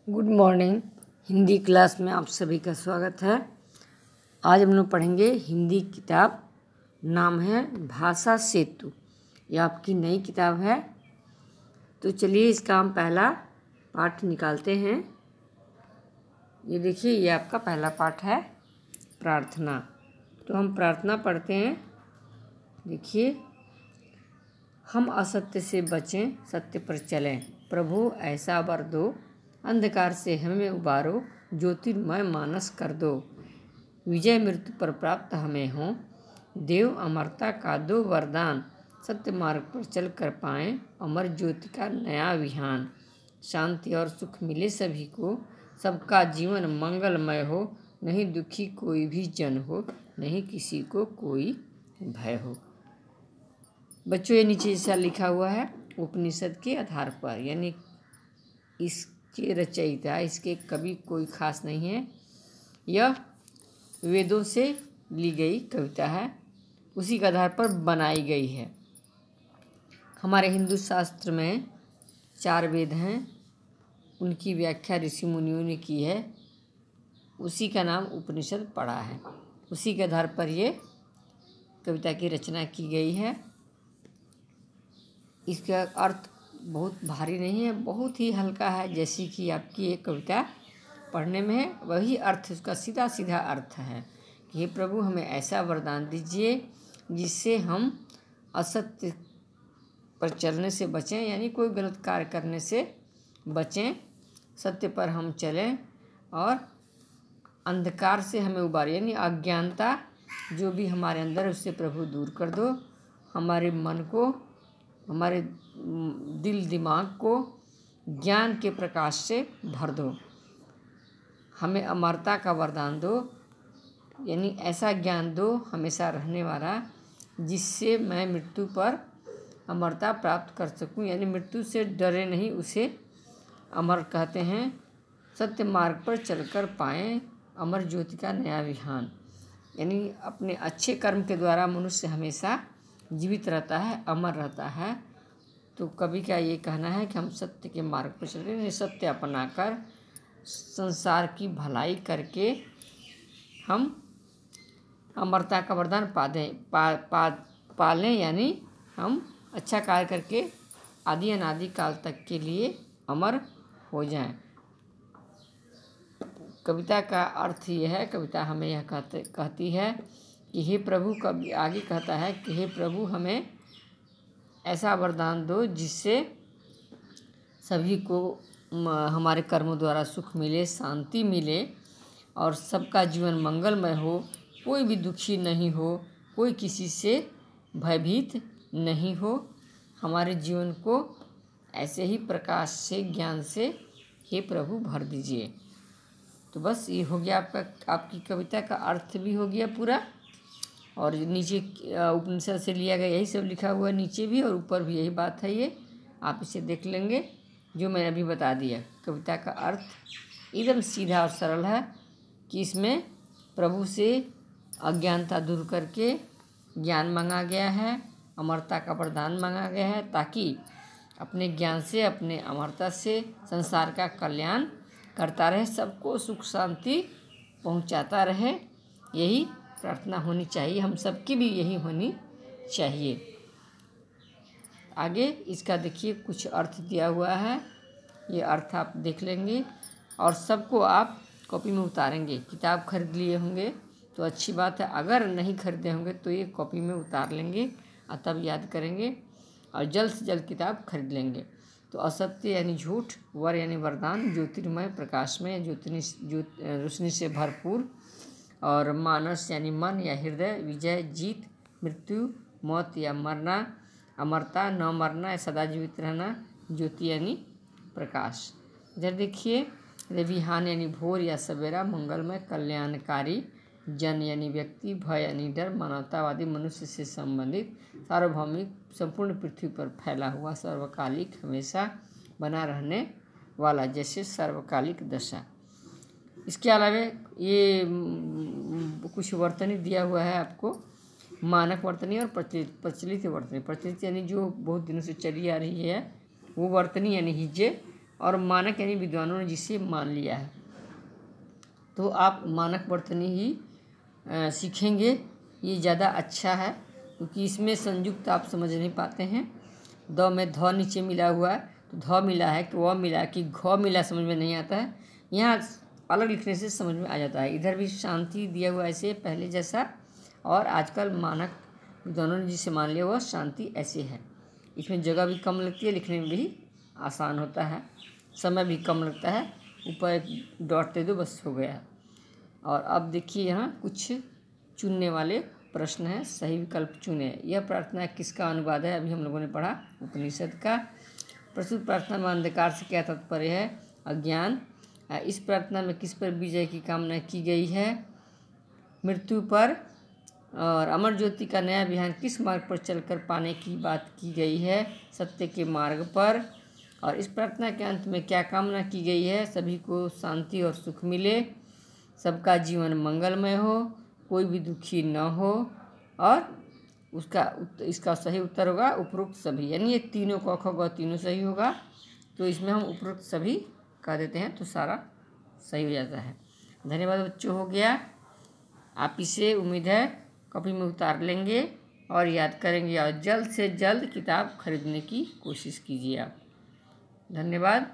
Good morning. Hindi class में आप सभी का स्वागत है। आज हम लोग पढ़ेंगे हिंदी किताब, नाम है भाषा सेतु। यह आपकी नई किताब है। तो चलिए इसका हम पहला पाठ निकालते हैं। ये देखिए, ये आपका पहला पाठ है, प्रार्थना। तो हम प्रार्थना पढ़ते हैं। देखिए, हम असत्य से बचें, सत्य पर चलें। प्रभु ऐसा वर दो, अंधकार से हमें उबारो, ज्योतिर्मय मानस कर दो। विजय मृत्यु पर प्राप्त हमें हो, देव अमरता का दो वरदान। सत्य मार्ग पर चल कर पाएँ अमर ज्योति का नया विहान। शांति और सुख मिले सभी को, सबका जीवन मंगलमय हो। नहीं दुखी कोई भी जन हो, नहीं किसी को कोई भय हो। बच्चों, ये नीचे जैसा लिखा हुआ है, उपनिषद के आधार पर, यानी इसके रचयिता, इसके कवि कोई खास नहीं है। यह वेदों से ली गई कविता है, उसी के आधार पर बनाई गई है। हमारे हिंदू शास्त्र में 4 वेद हैं, उनकी व्याख्या ऋषि मुनियों ने की है। उसी का नाम उपनिषद पड़ा है। उसी के आधार पर ये कविता की रचना की गई है। इसका अर्थ बहुत भारी नहीं है, बहुत ही हल्का है। जैसी कि आपकी ये कविता पढ़ने में है, वही अर्थ उसका सीधा सीधा अर्थ है कि हे प्रभु, हमें ऐसा वरदान दीजिए जिससे हम असत्य पर चलने से बचें, यानी कोई गलत कार्य करने से बचें, सत्य पर हम चलें और अंधकार से हमें उबारें, यानी अज्ञानता जो भी हमारे अंदर है उससे प्रभु दूर कर दो। हमारे मन को, हमारे दिल दिमाग को ज्ञान के प्रकाश से भर दो। हमें अमरता का वरदान दो, यानी ऐसा ज्ञान दो हमेशा रहने वाला, जिससे मैं मृत्यु पर अमरता प्राप्त कर सकूं, यानी मृत्यु से डरे नहीं, उसे अमर कहते हैं। सत्य मार्ग पर चलकर पाएं अमर ज्योति का नया विहान, यानी अपने अच्छे कर्म के द्वारा मनुष्य हमेशा जीवित रहता है, अमर रहता है। तो कवि का ये कहना है कि हम सत्य के मार्ग पर चलें, सत्य अपनाकर संसार की भलाई करके हम अमरता का वरदान पालें, यानी हम अच्छा कार्य करके आदि अनादि काल तक के लिए अमर हो जाएं। कविता का अर्थ ये है, कविता हमें यह कहती है कि हे प्रभु, कवि आगे कहता है कि हे प्रभु, हमें ऐसा वरदान दो जिससे सभी को हमारे कर्मों द्वारा सुख मिले, शांति मिले और सबका जीवन मंगलमय हो। कोई भी दुखी नहीं हो, कोई किसी से भयभीत नहीं हो। हमारे जीवन को ऐसे ही प्रकाश से, ज्ञान से हे प्रभु भर दीजिए। तो बस ये हो गया आपकी कविता का अर्थ भी हो गया पूरा। और नीचे उपनिषद से लिया गया, यही सब लिखा हुआ है नीचे भी और ऊपर भी यही बात है। ये आप इसे देख लेंगे जो मैंने अभी बता दिया। कविता का अर्थ एकदम सीधा और सरल है कि इसमें प्रभु से अज्ञानता दूर करके ज्ञान मांगा गया है, अमरता का वरदान मांगा गया है, ताकि अपने ज्ञान से, अपने अमरता से संसार का कल्याण करता रहे, सबको सुख शांति पहुंचाता रहे। यही प्रार्थना होनी चाहिए, हम सबकी भी यही होनी चाहिए। आगे इसका देखिए कुछ अर्थ दिया हुआ है, ये अर्थ आप देख लेंगे और सबको आप कॉपी में उतारेंगे। किताब खरीद लिए होंगे तो अच्छी बात है, अगर नहीं खरीदे होंगे तो ये कॉपी में उतार लेंगे और तब याद करेंगे और जल्द से जल्द किताब खरीद लेंगे। तो असत्य यानी झूठ, वर यानी वरदान, ज्योतिर्मय प्रकाशमय, रोशनी से भरपूर, और मानस यानी मन या हृदय, विजय जीत, मृत्यु मौत या मरना, अमरता न मरना या सदा जीवित रहना, ज्योति यानी प्रकाश। इधर देखिए, विहान यानी भोर या सवेरा, मंगलमय कल्याणकारी, जन यानी व्यक्ति, भय यानी डर, मानवतावादी मनुष्य से संबंधित, सार्वभौमिक संपूर्ण पृथ्वी पर फैला हुआ, सर्वकालिक हमेशा बना रहने वाला, जैसे सर्वकालिक दशा। इसके अलावा ये कुछ वर्तनी दिया हुआ है आपको, मानक वर्तनी और प्रचलित वर्तनी। प्रचलित यानी जो बहुत दिनों से चली आ रही है वो वर्तनी, यानी हिज्जे और मानक यानी विद्वानों ने जिसे मान लिया है। तो आप मानक वर्तनी ही सीखेंगे, ये ज़्यादा अच्छा है, क्योंकि इसमें संयुक्त आप समझ नहीं पाते हैं। द में ध नीचे मिला हुआ है, तो ध मिला है कि व मिला कि घ मिला, समझ में नहीं आता है। यहाँ अलग लिखने से समझ में आ जाता है। इधर भी शांति दिया हुआ ऐसे पहले जैसा, और आजकल मानक दोनों ने जिसे मान लिया वह शांति ऐसे है। इसमें जगह भी कम लगती है, लिखने में भी आसान होता है, समय भी कम लगता है। ऊपर एक डॉट दे दो, बस हो गया। और अब देखिए यहाँ कुछ चुनने वाले प्रश्न हैं, सही विकल्प चुने। यह प्रार्थना किसका अनुवाद है? अभी हम लोगों ने पढ़ा उपनिषद का। प्रस्तुत प्रार्थना में अंधकार से क्या तात्पर्य है? अज्ञान। इस प्रार्थना में किस पर विजय की कामना की गई है? मृत्यु पर। और अमर ज्योति का नया विधान किस मार्ग पर चलकर पाने की बात की गई है? सत्य के मार्ग पर। और इस प्रार्थना के अंत में क्या कामना की गई है? सभी को शांति और सुख मिले, सबका जीवन मंगलमय हो, कोई भी दुखी न हो। और इसका सही उत्तर होगा उपरोक्त सभी, यानी ये तीनों क ख ग तीनों सही होगा। तो इसमें हम उपरोक्त सभी कह देते हैं तो सारा सही हो जाता है। धन्यवाद बच्चों, हो गया। आप इसे उम्मीद है कॉपी में उतार लेंगे और याद करेंगे, और जल्द से जल्द किताब खरीदने की कोशिश कीजिए आप। धन्यवाद।